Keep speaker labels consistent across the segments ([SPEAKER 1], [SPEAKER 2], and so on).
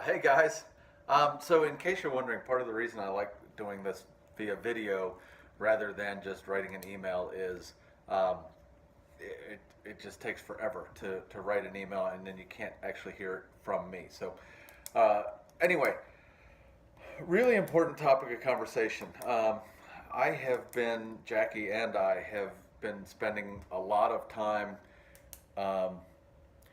[SPEAKER 1] Hey guys. So, in case you're wondering, part of the reason I like doing this via video rather than just writing an email is um, it just takes forever to write an email and then you can't actually hear it from me. So, uh, anyway, really important topic of conversation. Jackie and I have been spending a lot of time. Um,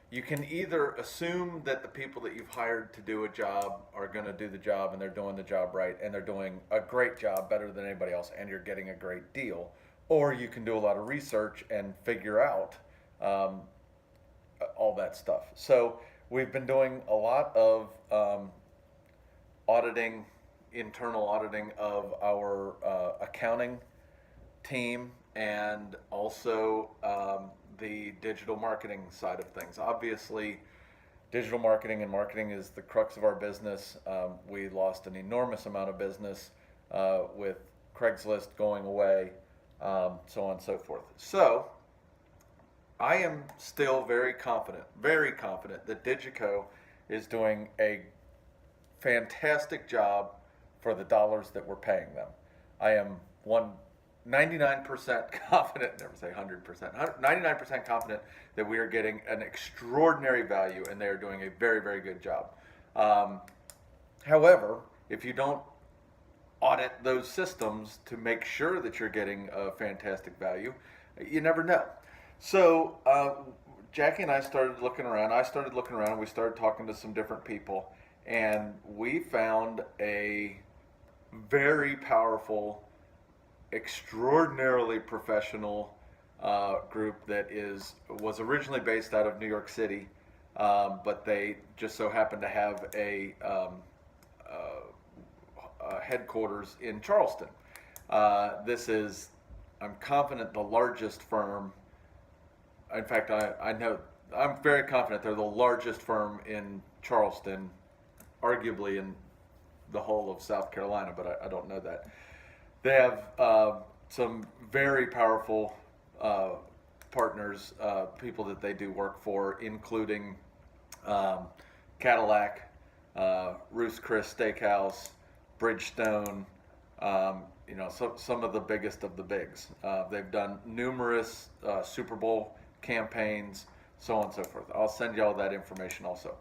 [SPEAKER 1] you can either assume that the people that you've hired to do a job are going to do the job and they're doing the job right and they're doing a great job better than anybody else and you're getting a great deal, or you can do a lot of research and figure out um, all that stuff. So we've been doing a lot of auditing, internal auditing of our accounting team and also the digital marketing side of things. Obviously, digital marketing and marketing is the crux of our business. We lost an enormous amount of business with Craigslist going away, so on and so forth. So, I am still very confident that Digico is doing a fantastic job for the dollars that we're paying them. I am 99% confident, never say 100%, 99% confident that we are getting an extraordinary value and they are doing a very, very good job. Um, However, if you don't audit those systems to make sure that you're getting a fantastic value, you never know. So, Jackie and I started looking around. I started looking around and we started talking to some different people, and we found a very powerful, extraordinarily professional group that was originally based out of New York City, but they just so happen to have a headquarters in Charleston. This is, I'm confident, the largest firm. In fact, I know, I'm very confident they're the largest firm in Charleston, arguably in the whole of South Carolina, but I don't know that. They have some very powerful partners, people that they do work for, including um, Cadillac, Ruth's Chris Steakhouse, Bridgestone, some of the biggest of the bigs. They've done numerous Super Bowl campaigns, so on and so forth. I'll send you all that information also.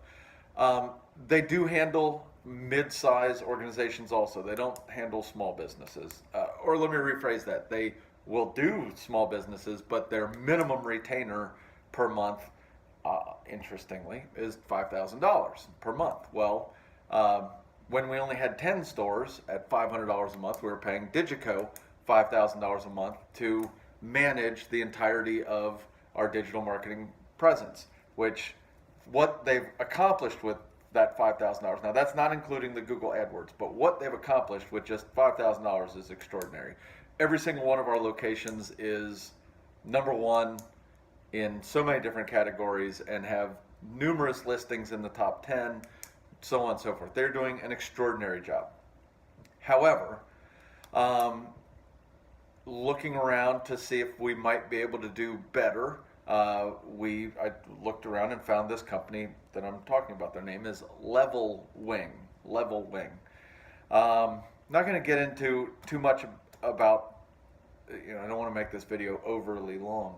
[SPEAKER 1] They do handle mid-size organizations also. They don't handle small businesses. Or let me rephrase that. They will do small businesses, but their minimum retainer per month, interestingly, is $5,000 per month. Well, when we only had 10 stores at $500 a month, we were paying Digico $5,000 a month to manage the entirety of our digital marketing presence, which what they've accomplished with that $5,000. Now, that's not including the Google AdWords, but what they've accomplished with just $5,000 is extraordinary. Every single one of our locations is number one in so many different categories and have numerous listings in the top 10, so on and so forth. They're doing an extraordinary job. However, looking around to see if we might be able to do better, I looked around and found this company that I'm talking about. Their name is Level Wing. Level Wing. Not going to get into too much about, I don't want to make this video overly long.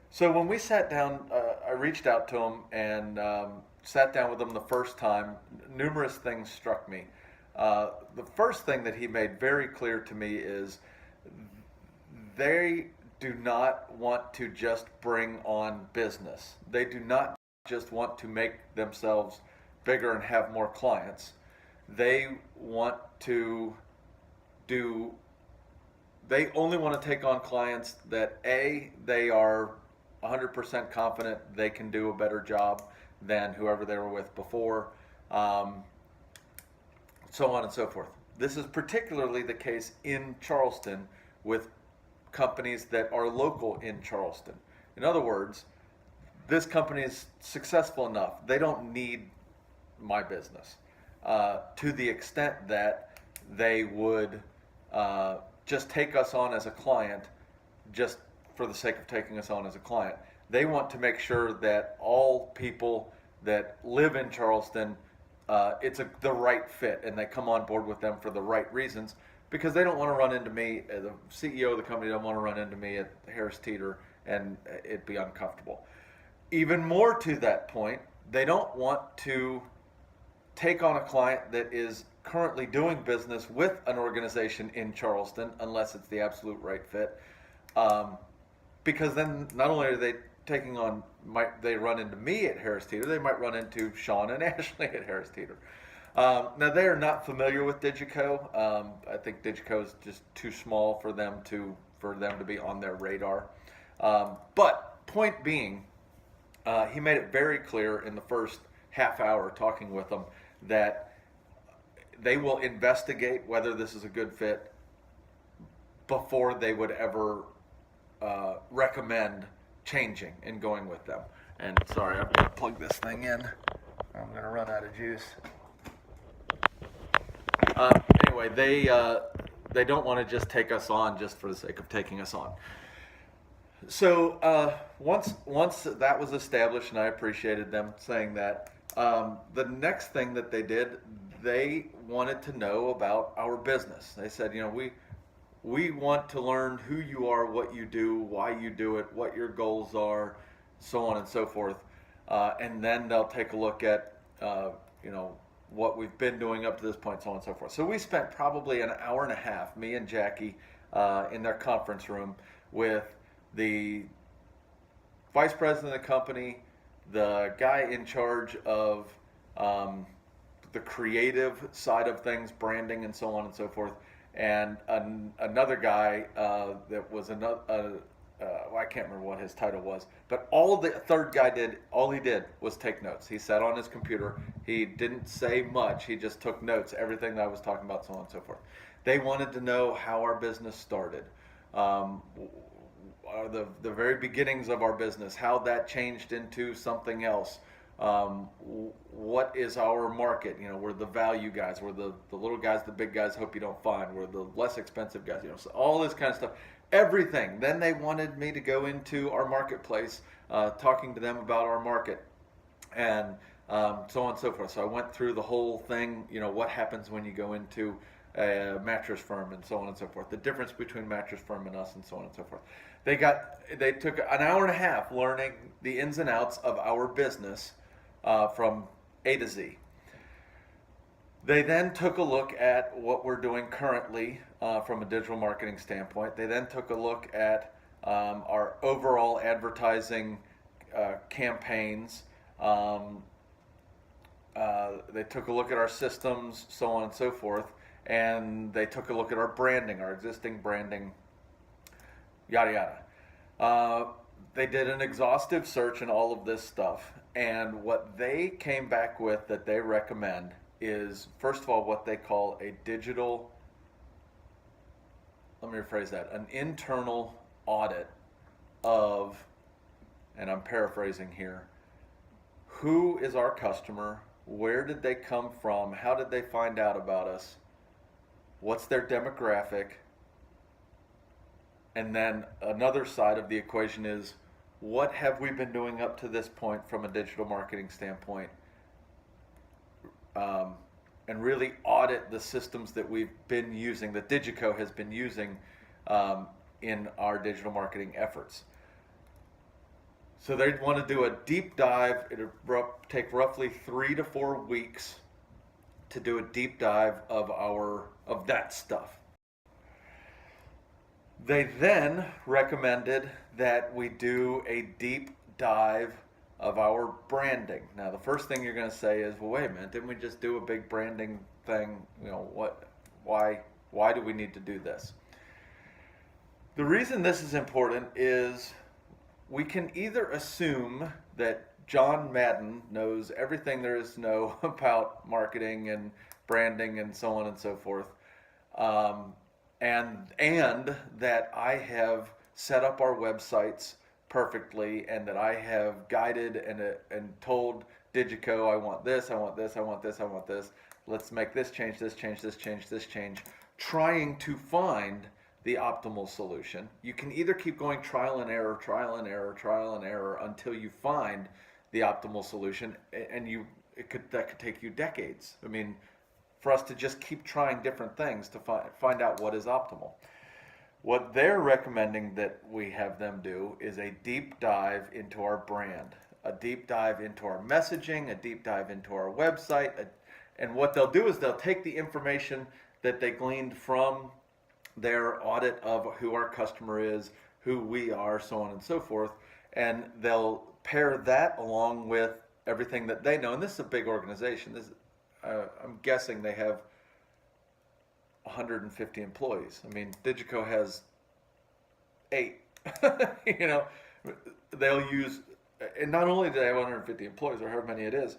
[SPEAKER 1] So when we sat down, I reached out to them and sat down with them the first time. Numerous things struck me. The first thing that he made very clear to me is they do not want to just bring on business. They do not just want to make themselves bigger and have more clients. They want to they only want to take on clients that they are 100% confident they can do a better job than whoever they were with before, so on and so forth. This is particularly the case in Charleston with companies that are local in Charleston. In other words, this company is successful enough. They don't need my business to the extent that they would just take us on as a client just for the sake of taking us on as a client. They want to make sure that all people that live in Charleston the right fit, and they come on board with them for the right reasons, because they don't want to run into me. The CEO of the company don't want to run into me at Harris Teeter and it'd be uncomfortable. Even more to that point, they don't want to take on a client that is currently doing business with an organization in Charleston unless it's the absolute right fit. Because then not only are they taking on, might they run into me at Harris Teeter, they might run into Sean and Ashley at Harris Teeter. Now they are not familiar with Digico. I think Digico is just too small for them to be on their radar. But point being, he made it very clear in the first half hour talking with them that they will investigate whether this is a good fit before they would ever recommend changing and going with them. And sorry, I'm going to plug this thing in. I'm going to run out of juice. Anyway, they don't want to just take us on just for the sake of taking us on. So once that was established, and I appreciated them saying that, the next thing that they did, they wanted to know about our business. They said, we want to learn who you are, what you do, why you do it, what your goals are, so on and so forth. And then they'll take a look at, what we've been doing up to this point, so on and so forth. So we spent probably an hour and a half, me and Jackie, in their conference room with the vice president of the company, the guy in charge of the creative side of things, branding and so on and so forth, and another guy that was I can't remember what his title was, but all the third guy did was take notes. He sat on his computer. He didn't say much. He just took notes, everything that I was talking about, so on and so forth. They wanted to know how our business started, the very beginnings of our business, how that changed into something else. What is our market? We're the value guys. We're the little guys, the big guys hope you don't find. We're the less expensive guys. So all this kind of stuff. Everything. Then they wanted me to go into our marketplace, talking to them about our market, and so on and so forth. So I went through the whole thing. What happens when you go into a mattress firm and so on and so forth. The difference between mattress firm and us and so on and so forth. They took an hour and a half learning the ins and outs of our business from A to Z. They then took a look at what we're doing currently from a digital marketing standpoint. They then took a look at our overall advertising campaigns. They took a look at our systems, so on and so forth. And they took a look at our branding, our existing branding, yada yada. They did an exhaustive search and all of this stuff. And what they came back with that they recommend is, first of all, what they call a digital, let me rephrase that, an internal audit of, and I'm paraphrasing here, who is our customer, where did they come from, how did they find out about us, what's their demographic, and then another side of the equation is, what have we been doing up to this point from a digital marketing standpoint, and really audit the systems that we've been using, that Digico has been using in our digital marketing efforts. So they want to do a deep dive. It'll take roughly 3 to 4 weeks to do a deep dive of that stuff. They then recommended that we do a deep dive of our branding. Now, the first thing you're going to say is, well, wait a minute, didn't we just do a big branding thing? Why do we need to do this? The reason this is important is we can either assume that John Madden knows everything there is to know about marketing and branding and so on and so forth, and that I have set up our websites perfectly, and that I have guided and told Digico, I want this, I want this, I want this, I want this. Let's make this change, this change, this change, this change, trying to find the optimal solution. You can either keep going trial and error, trial and error, trial and error until you find the optimal solution, and that could take you decades. I mean, for us to just keep trying different things to find out what is optimal. What they're recommending that we have them do is a deep dive into our brand, a deep dive into our messaging, a deep dive into our website. And what they'll do is they'll take the information that they gleaned from their audit of who our customer is, who we are, so on and so forth, and they'll pair that along with everything that they know. And this is a big organization. I'm guessing they have 150 employees. I mean, Digico has 8. You know, they'll use, and not only do they have 150 employees or however many it is,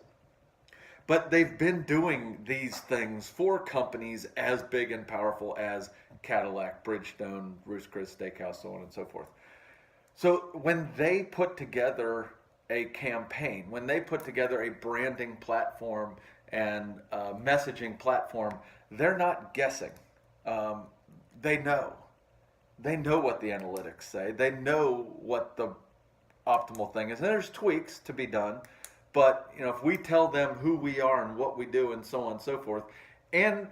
[SPEAKER 1] but they've been doing these things for companies as big and powerful as Cadillac, Bridgestone, Ruth's Chris Steakhouse, so on and so forth. So when they put together a campaign, when they put together a branding platform and a messaging platform, they're not guessing. They know. They know what the analytics say. They know what the optimal thing is. And there's tweaks to be done. But you know, if we tell them who we are and what we do and so on and so forth, and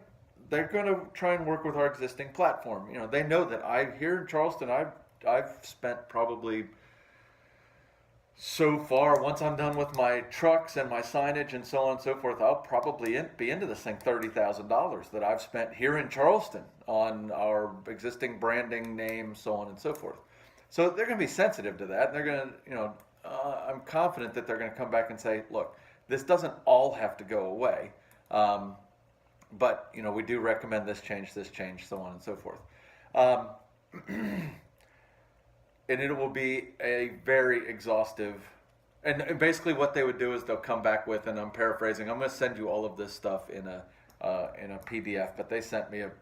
[SPEAKER 1] they're going to try and work with our existing platform. You know, they know that here in Charleston, I've spent probably so far, once I'm done with my trucks and my signage and so on and so forth, I'll probably be into this thing $30,000 that I've spent here in Charleston on our existing branding name, so on and so forth. So they're going to be sensitive to that. And they're going to, you know, I'm confident that they're going to come back and say, look, this doesn't all have to go away. But, you know, we do recommend this change, so on and so forth. And it will be a very exhaustive, and basically what they would do is they'll come back with, and I'm paraphrasing, I'm going to send you all of this stuff in a PDF, but they sent me a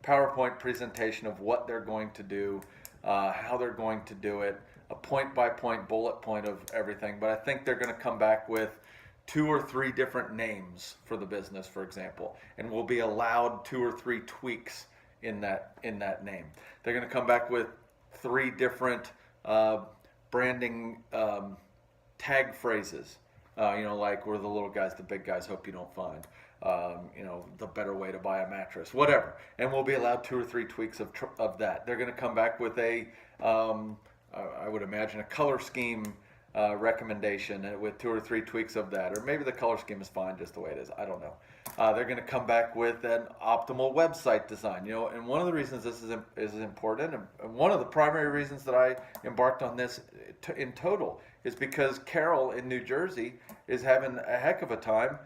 [SPEAKER 1] PowerPoint presentation of what they're going to do, how they're going to do it, a point-by-point bullet point of everything. But I think they're going to come back with 2 or 3 different names for the business, for example, and we'll be allowed 2 or 3 tweaks in that name. They're going to come back with 3 different branding tag phrases. You know, like we're the little guys, the big guys hope you don't find. You know, the better way to buy a mattress, whatever. And we'll be allowed 2 or 3 tweaks of that. They're going to come back with I would imagine a color scheme recommendation with 2 or 3 tweaks of that, or maybe the color scheme is fine just the way it is. I don't know. They're going to come back with an optimal website design. You know, and one of the reasons this is important, and one of the primary reasons that I embarked on this in total, is because Carol in New Jersey is having a heck of a time.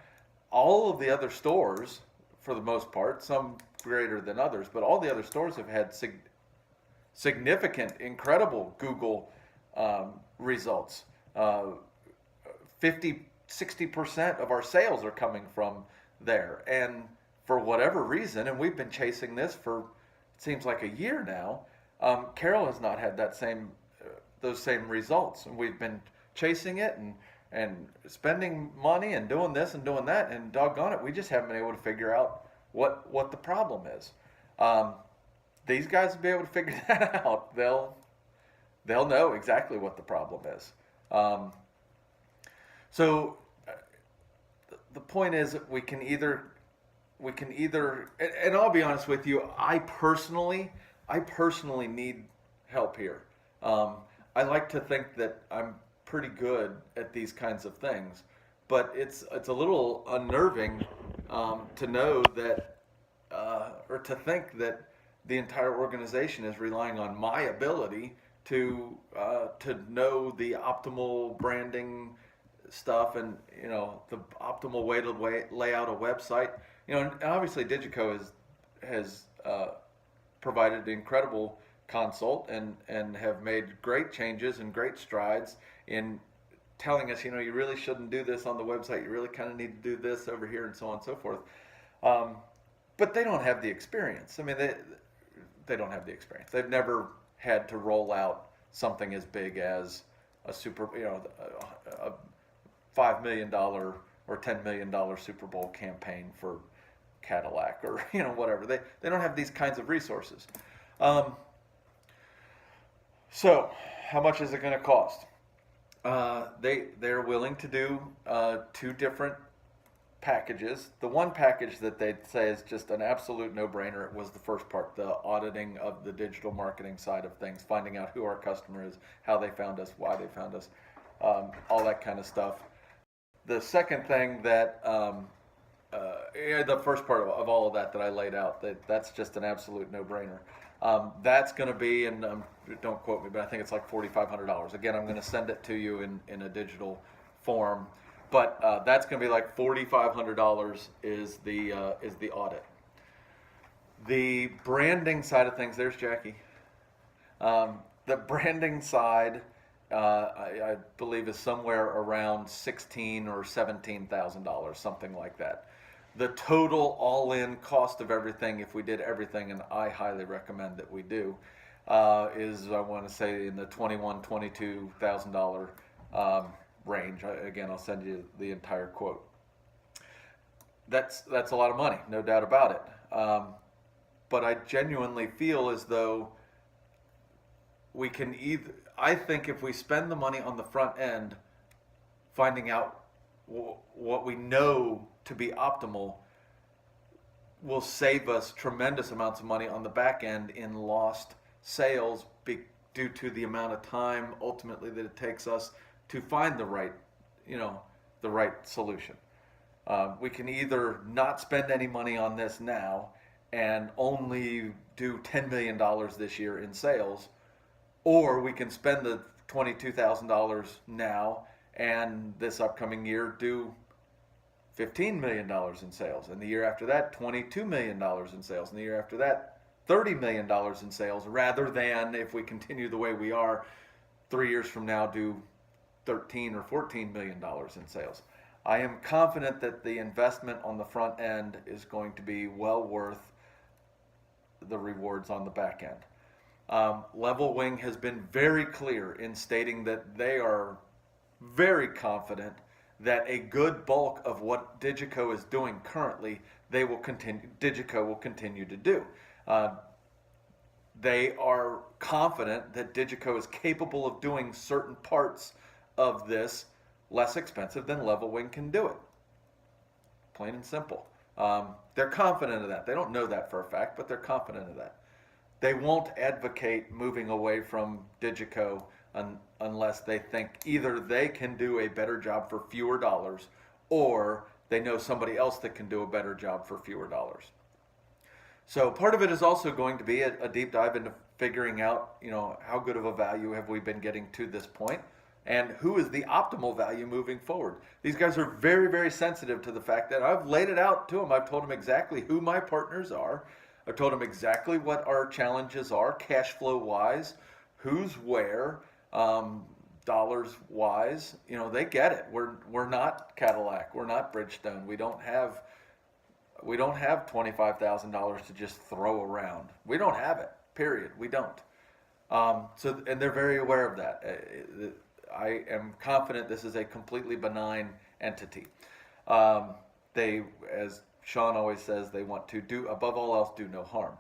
[SPEAKER 1] All of the other stores, for the most part, some greater than others, but all the other stores have had significant, incredible Google results. 50-60% of our sales are coming from there. And for whatever reason, and we've been chasing this for, it seems like a year now, Carol has not had those same results. And we've been chasing it and spending money and doing this and doing that, and doggone it, we just haven't been able to figure out what the problem is. These guys will be able to figure that out. They'll know exactly what the problem is. So the point is, we can either, and I'll be honest with you, I personally need help here. I like to think that I'm pretty good at these kinds of things, but it's a little unnerving to know that, or to think that the entire organization is relying on my ability to know the optimal branding stuff, and you know, the optimal way to lay out a website. You know, and obviously Digico has provided incredible consult and have made great changes and great strides in telling us, you know, you really shouldn't do this on the website. You really kind of need to do this over here, and so on and so forth. But they don't have the experience. I mean, they don't have the experience. They've never had to roll out something as big as a $5 million or $10 million Super Bowl campaign for Cadillac, or you know, whatever. They don't have these kinds of resources. So how much is it going to cost? They're willing to do two different packages. The one package that they'd say is just an absolute no-brainer was the first part, the auditing of the digital marketing side of things, finding out who our customer is, how they found us, why they found us, all that kind of stuff. The second thing that yeah, the first part of all of that I laid out, that's just an absolute no-brainer. That's going to be, and don't quote me, but I think it's like $4,500. Again, I'm going to send it to you in a digital form, but that's going to be like $4,500 is the audit. The branding side of things, there's Jackie. The branding side, I believe, is somewhere around $16,000 or $17,000, something like that. The total all-in cost of everything, if we did everything, and I highly recommend that we do, is, I want to say, in the $22,000 range. Again, I'll send you the entire quote. That's a lot of money, no doubt about it. But I genuinely feel as though we can either, I think if we spend the money on the front end, finding out what we know to be optimal, will save us tremendous amounts of money on the back end in lost sales due to the amount of time ultimately that it takes us to find the right, the right solution. We can either not spend any money on this now and only do $10 million this year in sales, or we can spend the $22,000 now and this upcoming year do $15 million in sales, and the year after that $22 million in sales, and the year after that $30 million in sales, rather than, if we continue the way we are, 3 years from now do $13 or $14 million in sales. I am confident that the investment on the front end is going to be well worth the rewards on the back end. Level Wing has been very clear in stating that they are very confident that a good bulk of what Digico is doing currently, Digico will continue to do. They are confident that Digico is capable of doing certain parts of this less expensive than Level Wing can do it. Plain and simple. They're confident of that. They don't know that for a fact, but they're confident of that. They won't advocate moving away from Digico unless they think either they can do a better job for fewer dollars, or they know somebody else that can do a better job for fewer dollars. So part of it is also going to be a deep dive into figuring out, how good of a value have we been getting to this point, and who is the optimal value moving forward. These guys are very, very sensitive to the fact that I've laid it out to them. I've told them exactly who my partners are. I've told them exactly what our challenges are, cash flow wise, who's where, dollars wise. They get it. We're not Cadillac. We're not Bridgestone. We don't have $25,000 to just throw around. We don't have it. Period. We don't. And they're very aware of that. I am confident this is a completely benign entity. They, as Sean always says, they want to do, above all else, do no harm.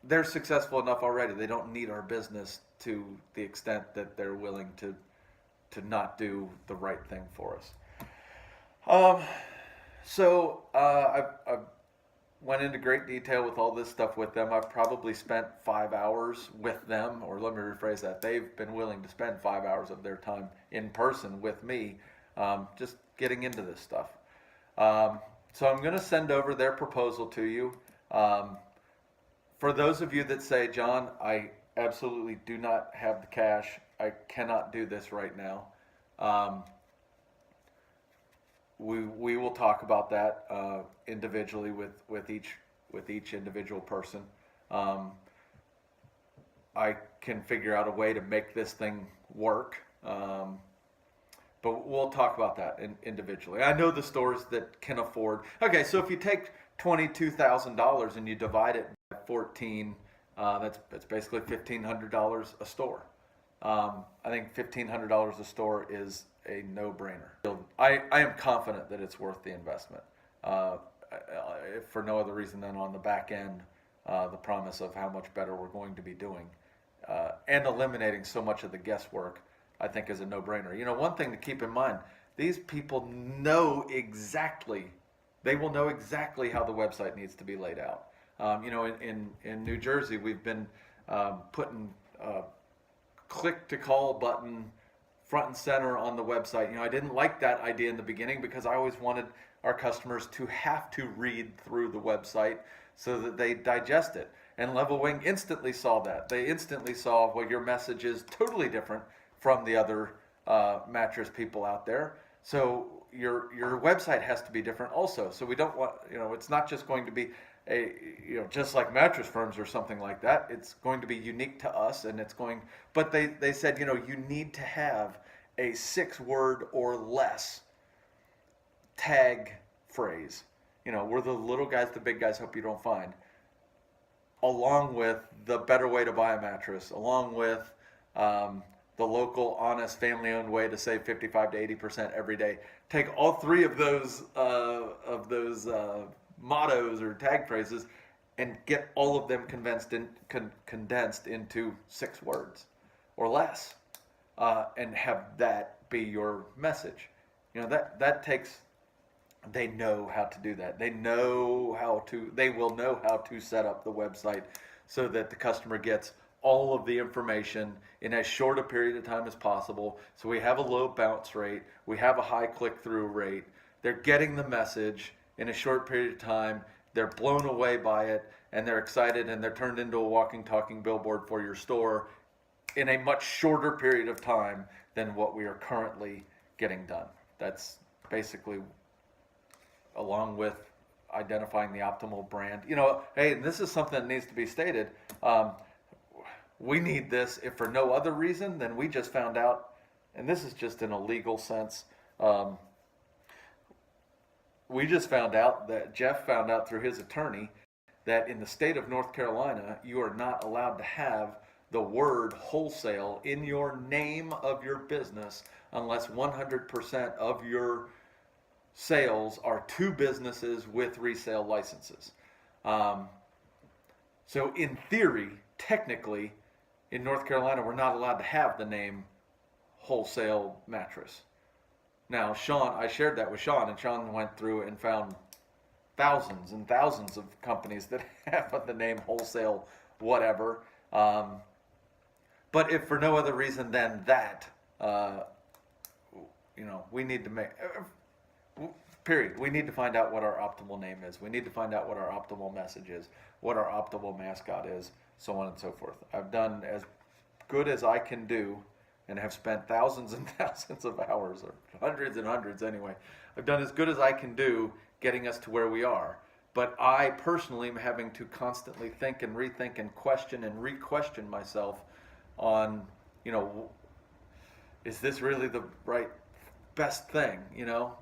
[SPEAKER 1] They're successful enough already. They don't need our business to the extent that they're willing to not do the right thing for us. I went into great detail with all this stuff with them. I've probably spent 5 hours with them, or let me rephrase that. They've been willing to spend 5 hours of their time in person with me, just getting into this stuff. So I'm going to send over their proposal to you. For those of you that say, John, I absolutely do not have the cash, I cannot do this right now, we will talk about that individually with each individual person. I can figure out a way to make this thing work, but we'll talk about that individually. I know the stores that can afford. Okay, so if you take $22,000 and you divide it by 14, that's basically $1,500 a store. I think $1,500 a store is a no-brainer. I am confident that it's worth the investment, for no other reason than on the back end, the promise of how much better we're going to be doing and eliminating so much of the guesswork, I think is a no-brainer. You know, one thing to keep in mind, these people know exactly, they will know exactly how the website needs to be laid out. You know, in New Jersey, we've been putting click to call button front and center on the website. You know, I didn't like that idea in the beginning because I always wanted our customers to have to read through the website so that they digest it. And Level Wing instantly saw that. They instantly saw, well, your message is totally different from the other mattress people out there. So your website has to be different also. So we don't want, you know, it's not just going to be a, you know, just like Mattress Firms or something like that. It's going to be unique to us, and it's going, but they said, you know, you need to have a 6-word or less tag phrase. You know, we're the little guys, the big guys hope you don't find, along with the better way to buy a mattress, along with the local, honest, family-owned way to save 55 to 80% every day. Take all three of those mottos or tag phrases and get all of them condensed into 6 words or less, and have that be your message. You know, that takes. They know how to do that. They will know how to set up the website so that the customer gets all of the information in as short a period of time as possible. So we have a low bounce rate, we have a high click-through rate. They're getting the message in a short period of time. They're blown away by it, and they're excited, and they're turned into a walking, talking billboard for your store in a much shorter period of time than what we are currently getting done. That's basically, along with identifying the optimal brand. You know, hey, this is something that needs to be stated. We need this, if for no other reason than we just found out, and this is just in a legal sense, we just found out that Jeff found out through his attorney that in the state of North Carolina, you are not allowed to have the word wholesale in your name of your business unless 100% of your sales are to businesses with resale licenses. So in theory, technically, in North Carolina, we're not allowed to have the name wholesale mattress. Now, Sean, I shared that with Sean, and Sean went through and found thousands and thousands of companies that have the name wholesale whatever. But if for no other reason than that, you know, we need to make, period. We need to find out what our optimal name is. We need to find out what our optimal message is, what our optimal mascot is, so on and so forth. I've done as good as I can do and have spent thousands and thousands of hours, or hundreds and hundreds anyway. I've done as good as I can do getting us to where we are. But I personally am having to constantly think and rethink and question and re-question myself on, you know, is this really the right best thing, you know?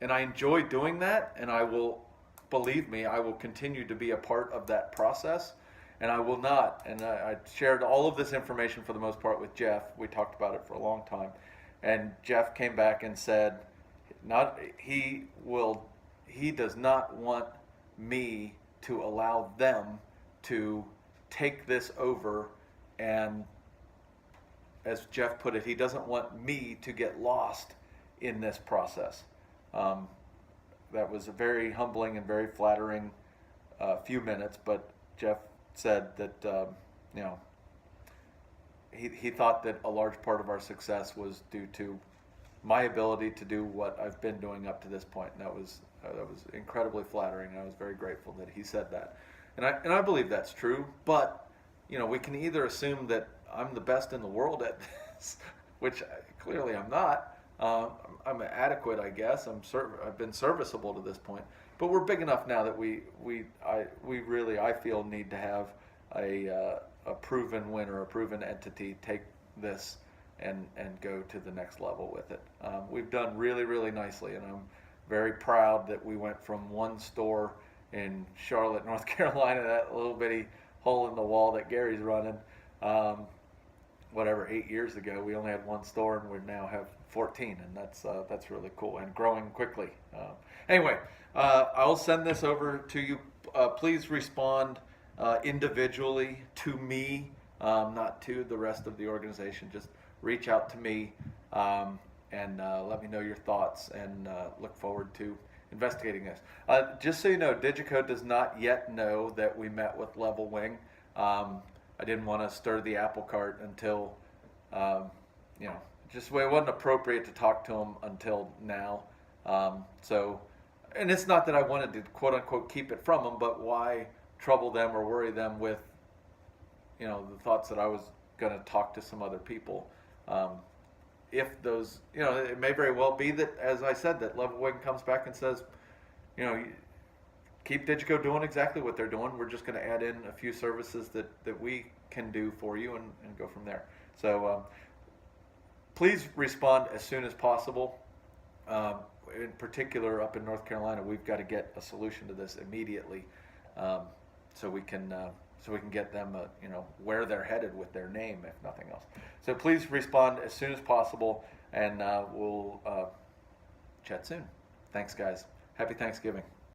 [SPEAKER 1] And I enjoy doing that, and I will, believe me, I will continue to be a part of that process, and I will not. And I shared all of this information for the most part with Jeff. We talked about it for a long time, and Jeff came back and said, he does not want me to allow them to take this over, and as Jeff put it, he doesn't want me to get lost in this process. That was a very humbling and very flattering few minutes, but Jeff said that, you know, he thought that a large part of our success was due to my ability to do what I've been doing up to this point. And that was incredibly flattering. I was very grateful that he said that. And I believe that's true, but, you know, we can either assume that I'm the best in the world at this, which clearly I'm not. I'm adequate, I guess. I've been serviceable to this point, but we're big enough now that we really, I feel, need to have a proven winner, a proven entity take this and go to the next level with it. We've done really, really nicely, and I'm very proud that we went from one store in Charlotte, North Carolina, that little bitty hole in the wall that Gary's running. 8 years ago, we only had one store, and we now have 14, and that's really cool and growing quickly. Anyway, I'll send this over to you. Please respond individually to me not to the rest of the organization. Just reach out to me and let me know your thoughts, and look forward to investigating this. Just so you know, Digicode does not yet know that we met with Level Wing. I didn't want to stir the apple cart until, just it wasn't appropriate to talk to them until now. And it's not that I wanted to quote unquote keep it from them, but why trouble them or worry them with, the thoughts that I was going to talk to some other people. If those, it may very well be that, as I said, that Level Wing comes back and says, keep Digicode doing exactly what they're doing. We're just going to add in a few services that we can do for you, and go from there. So please respond as soon as possible. In particular, up in North Carolina, we've got to get a solution to this immediately, so we can get them, where they're headed with their name, if nothing else. So please respond as soon as possible, and we'll chat soon. Thanks, guys. Happy Thanksgiving.